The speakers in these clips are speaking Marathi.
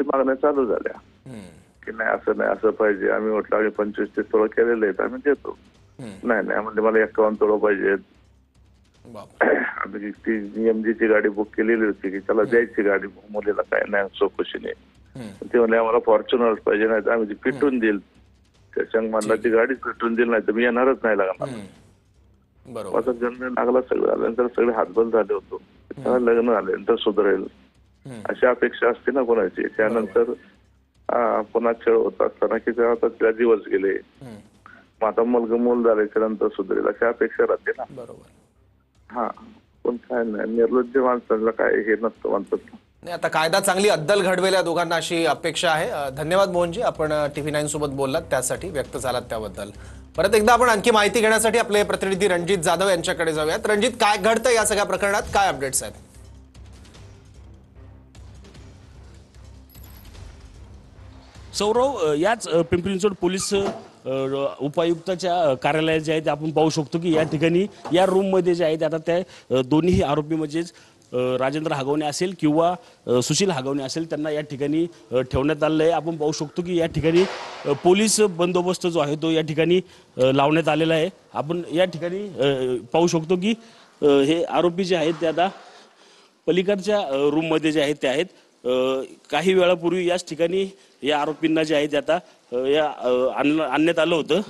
मागण्या चालू झाल्या की नाही असं नाही असं पाहिजे. आम्ही म्हटलं आम्ही 25-30 तोळा केलेले आहेत, आम्ही देतो. नाही नाही म्हणजे मला 51 तोळा पाहिजे. आम्ही ती एमजीची गाडी बुक केलेली होती की त्याला द्यायची गाडी मुलीला, काय नाही चौकशीने. ते म्हणले आम्हाला फॉर्च्युनर पाहिजे, नाही तर आम्ही ती पिटून देईल, त्याच्या म्हणला ती गाडी पिटून देईल, नाही तर मी येणारच नाही लागणार. माझा जन्म लागला, सगळं आल्यानंतर सगळे हातबल झाले होतो. त्याला लग्न झाल्यानंतर सुधारेल अशी अपेक्षा असते ना कोणाची. त्यानंतर पुन्हा खेळ होत असताना की आता तिला दिवस गेले, मग आता मूल झाल्याच्या नंतर सुधारेल अशी अपेक्षा राहते ना. बरोबर. हा पण काय नाही, निर्लज्ज माणसाला काय हे नसतं म्हणतात. नाही, आता कायदा चांगली अद्दल घडवेल या दोघांना अशी अपेक्षा आहे. धन्यवाद मोहनजी, आपण TV9 सोबत बोललात, त्यासाठी व्यक्त झालात त्याबद्दल. परत एकदा आपण आणखी माहिती घेण्यासाठी आपले प्रतिनिधी रणजित जाधव यांच्याकडे जाऊयात. रणजित, काय घडतं या सगळ्या प्रकरणात, काय अपडेट्स आहेत? सौरव, याच पिंपरी चिंचवड पोलीस उपायुक्ताच्या कार्यालयात जे आहे ते आपण पाहू शकतो की या ठिकाणी या रूममध्ये जे आहेत आता त्या दोन्ही आरोपी म्हणजेच राजेंद्र हागवणे असेल किंवा सुशील हागवणे असेल त्यांना या ठिकाणी ठेवण्यात आलेलं आहे. आपण पाहू शकतो की या ठिकाणी पोलीस बंदोबस्त जो आहे तो या ठिकाणी लावण्यात आलेला आहे. आपण या ठिकाणी पाहू शकतो की हे आरोपी जे आहेत ते आता पलीकडच्या रूममध्ये जे आहेत ते आहेत. काही वेळापूर्वी याच ठिकाणी या आरोपींना जे आहे ते आता आणण्यात आलं होतं.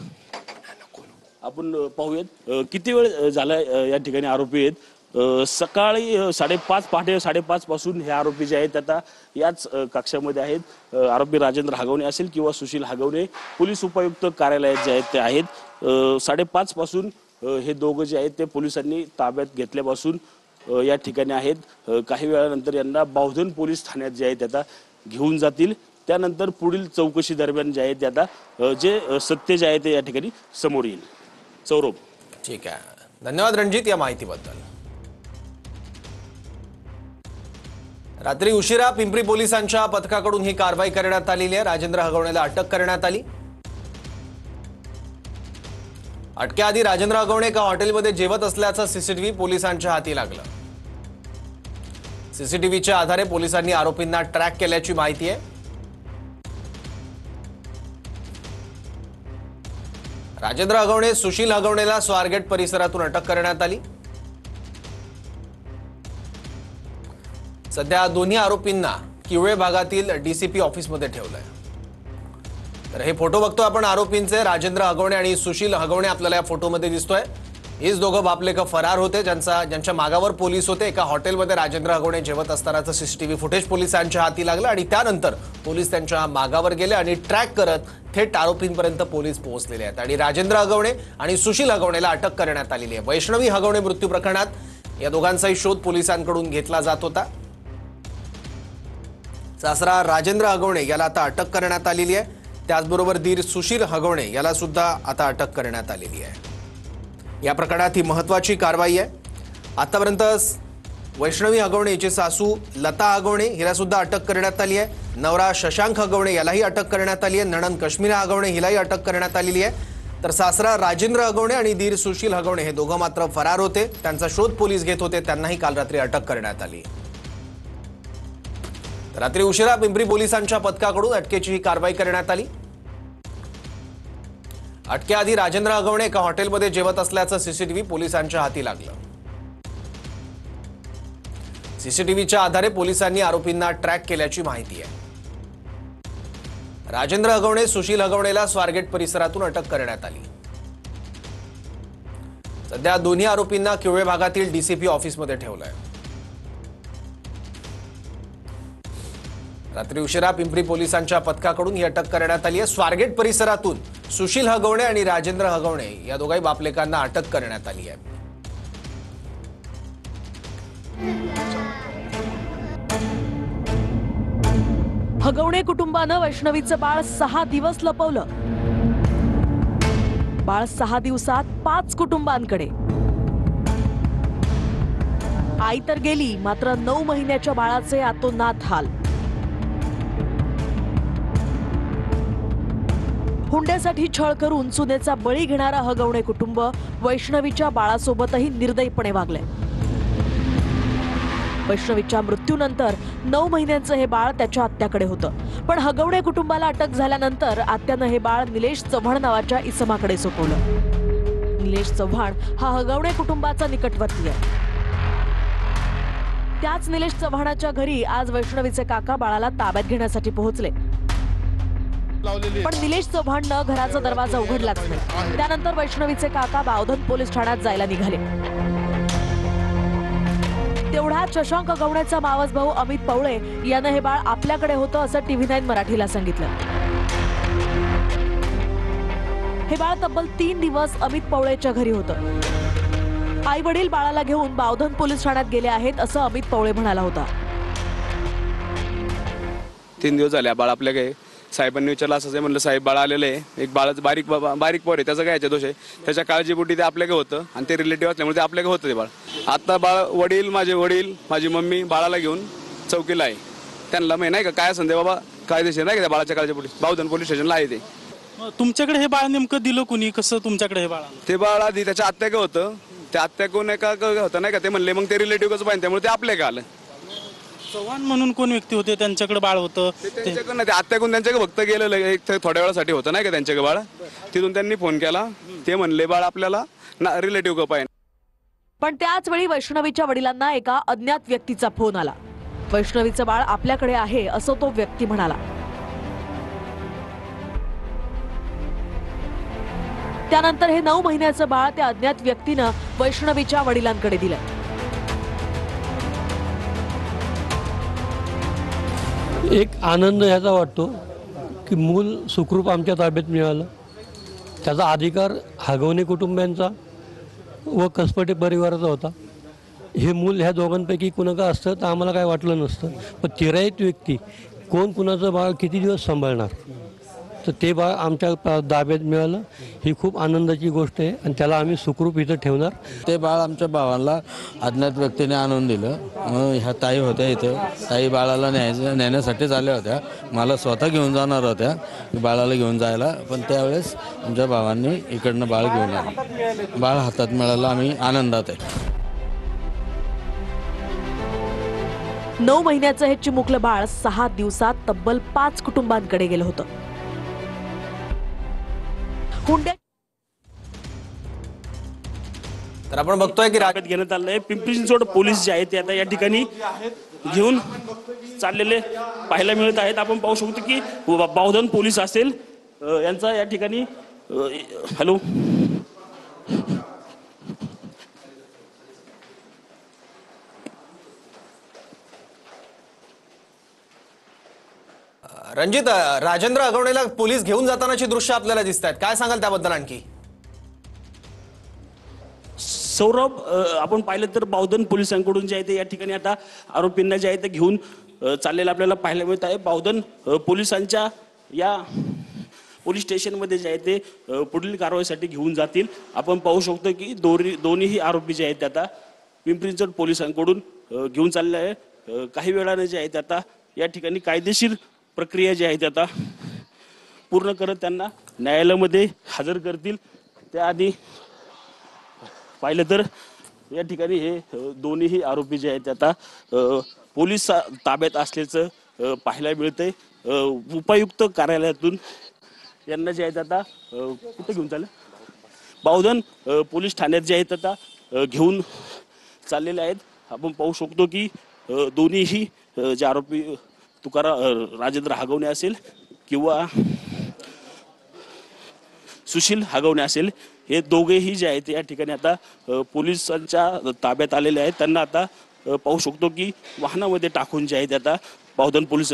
आपण पाहूयात किती वेळ झाला या ठिकाणी आरोपी आहेत. सकाळी 5:30 पहाटे 5:30 पासून हे आरोपी जे आहेत आता याच कक्षामध्ये आहेत. आरोपी राजेंद्र हागवणे असेल किंवा सुशील हागवणे पोलीस उपायुक्त कार्यालयात जे आहेत ते आहेत. 5:30 पासून हे दोघं जे आहेत ते पोलिसांनी ताब्यात घेतल्यापासून या ठिकाणी आहेत. काही वेळानंतर यांना बावधन पोलीस ठाण्यात जे आहेत आता घेऊन जातील. त्यानंतर पुढील चौकशी दरम्यान जे आहे ते आता जे सत्य जे आहे ते या ठिकाणी समोर येईल. सौरभ. ठीक आहे, धन्यवाद रणजित या माहितीबद्दल. रात्री उशिरा पिंपरी पोलिसांच्या पथकाकडून ही कारवाई करण्यात आलेली आहे. राजेंद्र हागवणेला अटक करण्यात आली. अटकेआधी राजेंद्र हागवणे एका हॉटेलमध्ये जेवत असल्याचं सीसीटीव्ही पोलिसांच्या हाती लागलं. सीसीटीव्हीच्या आधारे पोलिसांनी आरोपींना ट्रॅक केल्याची माहिती आहे. राजेंद्र हागवणे सुशील हागवणेला स्वारगेट परिसरातून अटक करण्यात आली. सध्या दोन्ही आरोपींना किवळे भागातील डीसीपी ऑफिसमध्ये ठेवलंय. तर हे फोटो बघतो आपण आरोपींचे, राजेंद्र हागवणे आणि सुशील हागवणे आपल्याला या फोटोमध्ये दिसतोय. हेच दोघं बापलेक फरार होते, ज्यांच्या मागावर पोलीस होते. एका हॉटेलमध्ये राजेंद्र हागवणे जेवत असतानाचं सीसीटीव्ही फुटेज पोलिसांच्या हाती लागलं आणि त्यानंतर पोलीस त्यांच्या मागावर गेले आणि ट्रॅक करत थेट आरोपींपर्यंत पोलीस पोहोचलेले आहेत आणि राजेंद्र हागवणे आणि सुशील हागवणेला अटक करण्यात आलेली आहे. वैष्णवी हागवणे मृत्यू प्रकरणात या दोघांचाही शोध पोलिसांकडून घेतला जात होता. सासरा राजेंद्र हागवणे याला आता अटक करण्यात आलेली आहे. त्याचबरोबर दीर सुशील हागवणे याला सुद्धा आता अटक करण्यात आलेली आहे. या प्रकरणात ही महत्त्वाची कारवाई आहे. आतापर्यंत वैष्णवी हागवणे हिची सासू लता हागवणे हिला सुद्धा अटक करण्यात आली आहे. नवरा शशांक हागवणे यालाही अटक करण्यात आली आहे. नणंद कश्मीरा हागवणे हिलाही अटक करण्यात आलेली आहे. तर सासरा राजेंद्र हागवणे आणि दीर सुशील हागवणे हे दोघं मात्र फरार होते. त्यांचा शोध पोलीस घेत होते. त्यांनाही काल रात्री अटक करण्यात आली. रात्री उशिरा पिंपरी पोलिसांच्या पथकाकडून अटकेची ही कारवाई करण्यात आली. अटकेआधी राजेंद्र हागवणे एका हॉटेलमध्ये जेवत असल्याचं सीसीटीव्ही पोलिसांच्या हाती लागलं. सीसीटीव्हीच्या आधारे पोलिसांनी आरोपींना ट्रॅक केल्याची माहिती आहे. राजेंद्र हागवणे सुशील हागवणेला स्वारगेट परिसरातून अटक करण्यात आली. सध्या दोन्ही आरोपींना किवळे भागातील डीसीपी ऑफिसमध्ये ठेवलंय. रात्री उशिरा पिंपरी पोलिसांच्या पथकाकडून ही अटक करण्यात आली आहे. स्वारगेट परिसरातून सुशील हागवणे आणि राजेंद्र हागवणे या दोघाही बापलेकांना अटक करण्यात आली आहे. हागवणे कुटुंबानं वैष्णवीचं बाळ 6 दिवस लपवलं. बाळ 6 दिवसात 5 कुटुंबांकडे. आई तर गेली, मात्र 9 महिन्याच्या बाळाचे आतोनात हाल. हुंड्यासाठी छळ करून सुनेचा बळी घेणारा हागवणे कुटुंब वैष्णवीच्या बाळासोबतही निर्दयीपणे वागले. वैष्णवीच्या मृत्यूनंतर 9 महिन्यांचं हे बाळ त्याच्या आत्याकडे होतं, पण हगवणे कुटुंबाला अटक झाल्यानंतर आत्यानं हे बाळ निलेश चव्हाण नावाच्या इसमाकडे सोपवलं। निलेश चव्हाण हा हगवणे कुटुंबाचा निकटवर्ती आहे। त्याच निलेश चव्हाणाच्या घरी आज वैष्णवीचे काका बाळाला ताब्यात घेण्यासाठी पोहोचले, पण निलेश चव्हाणनं घराचा दरवाजा उघडलाच नाही। त्यानंतर वैष्णवीचे काका बावधन पोलीस ठाण्यात जायला निघाले। तेवढ्यात शशांक हगवणेचा मावस भाऊ अमित पवळे यानं हे बाळ आपल्याकडे होतं असं TV9 मराठीला सांगितलं। हे बाळ तब्बल 3 दिवस अमित पवळेच्या घरी होतं। आई वडील बाळाला घेऊन बावधन पोलीस ठाण्यात गेले आहेत असं अमित पवळे म्हणाला होता। 3 दिवस झाले बाळ आपल्याकडे। साहेबांनी विचारलं असं म्हणलं साहेब बाळ आलेलं आहे, एक बाळाचं बारीक पोर आहे, त्याचा काय दोष आहे, त्याच्या काळजीपोटी ते आपल्याकडे होतं आणि ते रिलेटिव्ह असल्यामुळे ते आपल्याकडे होतं ते बाळ। आता बाळ माझे वडील माझी मम्मी बाळाला घेऊन चौकीला आहे। त्यांना नाही का काय संदे बाबा कायदेशीर नाही का त्या बाळाच्या काळजीपोटी बावधन पोलीस स्टेशनला आहे ते। तुमच्याकडे हे बाळ नेमकं दिलं कुणी, कसं तुमच्याकडे हे बाळ आलं? ते बाळ आधी त्याच्या आत्याकडे होतं, त्या आत्याकडून एका होतं नाही का, ते म्हणले मग ते रिलेटिव्ह कसं पाहिजे त्यामुळे ते आपल्याकडे आलं। चव्हाण म्हणून कोण व्यक्ती होते, त्यांच्याकडे बाळ होतं? त्यांच्याकडून नाही, ते आत्याकडून त्यांच्याकडे फक्त गेलेलं एक थोड्या वेळासाठी होतं नाही का त्यांच्याकडे बाळ। तिथून त्यांनी फोन केला, ते म्हणले बाळ आपल्याला रिलेटिव्ह पाहिजे। पण त्याच वेळी वैष्णवीच्या वडिलांना एका अज्ञात व्यक्तीचा फोन आला। वैष्णवीचं बाळ आपल्याकडे आहे असं तो व्यक्ती म्हणाला। त्यानंतर हे 9 महिन्याचं बाळ त्या अज्ञात व्यक्तीनं वैष्णवीच्या वडिलांकडे दिलं। एक आनंद ह्याचा वाटतो की मूल सुखरूप आमच्या ताब्यात मिळालं। त्याचा अधिकार हगवणे कुटुंबियांचा व कसपटे परिवाराचा होता। हे मूल ह्या दोघांपैकी कुणाका असतं तर आम्हाला काय वाटलं नसतं, पण तिराईत व्यक्ती कोण कुणाचं बाळ किती दिवस सांभाळणार, तर ते बाळ आमच्या ताब्यात मिळालं ही खूप आनंदाची गोष्ट आहे आणि त्याला आम्ही सुखरूप इथं ठेवणार। ते बाळ आमच्या भावाला अज्ञात व्यक्तीने आणून दिलं। ह्या ताई होत्या इथं, ताई बाळाला नेण्यासाठीच आल्या होत्या, मला स्वतः घेऊन जाणार होत्या बाळाला घेऊन जायला, पण त्यावेळेस आमच्या भावांनी इकडनं बाळ घेऊन आलं। बाळ हातात मिळालं, आम्ही आनंदात आहे। 9 महिन्याचं हे चिमुकलं बाळ 6 दिवसात तब्बल 5 कुटुंबांकडे गेलं होतं। तर आपण बघतोय की ताब्यात घेण्यात आलंय। पिंपरी चिंचवड पोलीस जे आहेत ते आता या ठिकाणी घेऊन चाललेले पाहायला मिळत आहेत। आपण पाहू शकतो की बावधन पोलीस असेल यांचा या ठिकाणी हॅलो रणजित, राजेंद्र हगवणेला पोलीस घेऊन जातानाची दृश्य आपल्याला दिसत आहेत, काय सांगाल त्याबद्दल आणखी? सौरभ, आपण पाहिलं तर बावधन पोलिसांकडून जे आहे ते या ठिकाणी आता आरोपींना जे आहे ते घेऊन चाललेलं आपल्याला पाहायला मिळत आहे। बावधन पोलिसांच्या या पोलीस स्टेशनमध्ये जे आहे ते पुढील कारवाईसाठी घेऊन जातील। आपण पाहू शकतो की दोन्हीही आरोपी जे आहेत ते आता पिंपरी चिंचवड पोलिसांकडून घेऊन चालले आहे। काही वेळाने जे आहे ते आता या ठिकाणी कायदेशीर प्रक्रिया जी आहे ती आता पूर्ण करत त्यांना न्यायालयामध्ये हजर करतील। त्याआधी पाहिलं तर या ठिकाणी हे दोन्हीही आरोपी जे आहेत आता पोलीस ताब्यात असल्याचं पाहायला मिळतंय। उपायुक्त कार्यालयातून यांना जे आहेत आता कुठे घेऊन चाललं, बावधन पोलीस ठाण्यात जे आहेत आता घेऊन चाललेले आहेत। आपण पाहू शकतो की दोन्हीही जे आरोपी राजेंद्र हगवणे असेल किंवा सुशील हगवणे असेल, हे दोघेही जे आहेत या ठिकाणी आता पोलिसांच्या ताब्यात आलेले आहेत। त्यांना आता पाहू शकतो की वाहनामध्ये टाकून जे आहेत आता बावधन पोलीस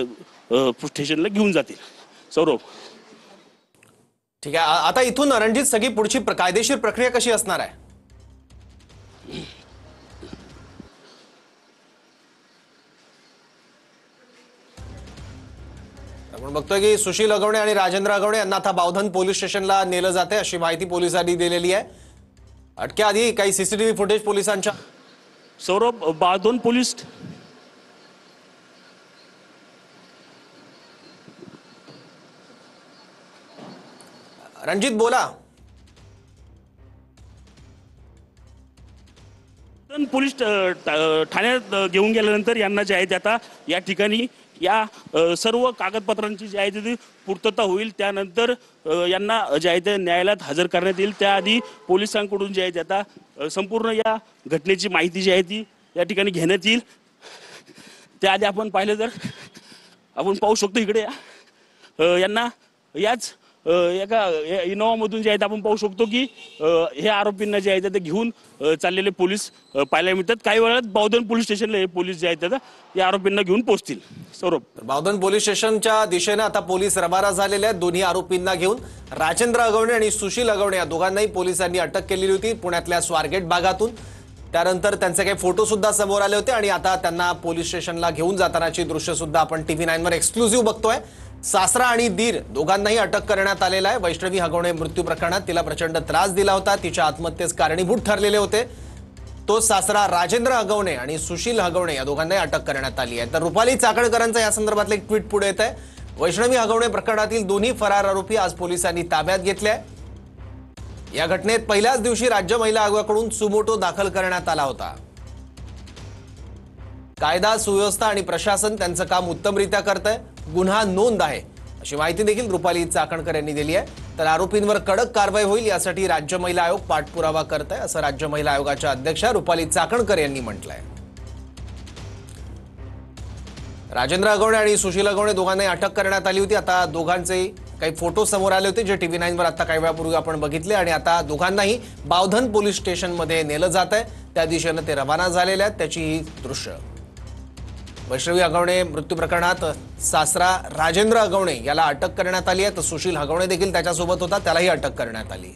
स्टेशनला घेऊन जातील। सौरभ, ठीक आहे, आता इथून रणजित सगळी पुढची कायदेशीर प्रक्रिया कशी असणार आहे? आपण बघतोय की सुशील हगवणे आणि राजेंद्र हगवणे यांना आता बावधन पोलीस स्टेशनला नेलं जाते अशी माहिती पोलिसांनी दिलेली आहे। अटक्याआधी काही सीसीटीव्ही फुटेज पोलिसांच्या सौरभ, बावधन पोलीस रणजित बोला। पोलीस ठाण्यात घेऊन गेल्यानंतर यांना जे आहे ते आता या ठिकाणी या सर्व कागदपत्रांची जी आहे ती पूर्तता होईल. त्यानंतर यांना जे आहे ते न्यायालयात हजर करण्यात येईल. त्याआधी पोलिसांकडून जे आहे ते आता संपूर्ण या घटनेची माहिती जी आहे ती या ठिकाणी घेण्यात येईल. त्याआधी आपण पाहिलं तर आपण पाहू शकतो इकडे यांना याच एका इनोवामधून जे आहे आपण पाहू शकतो की हे आरोपींना जे आहे ते घेऊन चाललेले पोलीस पाहायला मिळतात. काही वेळात बावधन पोलीस स्टेशनला हे पोलीस जे आहेत या आरोपींना घेऊन पोहोचतील. सौरभ, बावधन पोलीस स्टेशनच्या दिशेने आता पोलीस रवाना झालेले आहेत. दोन्ही आरोपींना घेऊन राजेंद्र अगवणे आणि सुशील अगवणे या दोघांनाही पोलिसांनी अटक केलेली होती पुण्यातल्या स्वारगेट भागातून. त्यानंतर त्यांचे काही फोटो सुद्धा समोर आले होते आणि आता त्यांना पोलीस स्टेशनला घेऊन जातानाची दृश्य सुद्धा आपण TV9 वर एक्सक्लुझिव्ह बघतोय. सासरा आणि दीर दोघांनाही अटक करण्यात आलेला आहे. वैष्णवी हगवणे मृत्यू प्रकरणात तिला प्रचंड त्रास दिला होता, तिच्या आत्महत्येस कारणीभूत ठरलेले होते. तो सासरा राजेंद्र हगवणे आणि सुशील हगवणे या दोघांनाही अटक करण्यात आली आहे. तर रुपाली चाकणकरांचा या संदर्भातलं एक ट्विट पुढे येत आहे. वैष्णवी हगवणे प्रकरणातील दोन्ही फरार आरोपी आज पोलिसांनी ताब्यात घेतले. या घटनेत पहिल्याच दिवशी राज्य महिला आयोगाकडून सुमोटो दाखल करण्यात आला होता. कायदा सुव्यवस्था आणि प्रशासन त्यांचं काम उत्तमरित्या करत आहे. गुन्हा नोंद आहे अशी माहिती देखील रुपाली चाकणकर यांनी दिली आहे. तर आरोपींवर कडक कारवाई होईल यासाठी राज्य महिला आयोग पाठपुरावा करत आहे असं राज्य महिला आयोगाच्या अध्यक्षा रुपाली चाकणकर यांनी म्हटलंय. राजेंद्र अगवणे आणि सुशील अगवणे दोघांनाही अटक करण्यात आली होती. आता दोघांचे काही फोटो समोर आले होते जे TV9 वर आता काही वेळापूर्वी आपण बघितले आणि आता दोघांनाही बावधन पोलीस स्टेशनमध्ये नेलं जात आहे. त्या दिशेने ते रवाना झालेले आहेत. त्याची ही दृश्य. वैष्णवी हगवणे मृत्यू प्रकरणात सासरा राजेंद्र अगवणे याला अटक करण्यात आली आहे. तर सुशील हगवणे देखील त्याच्यासोबत होता, त्यालाही अटक करण्यात आली.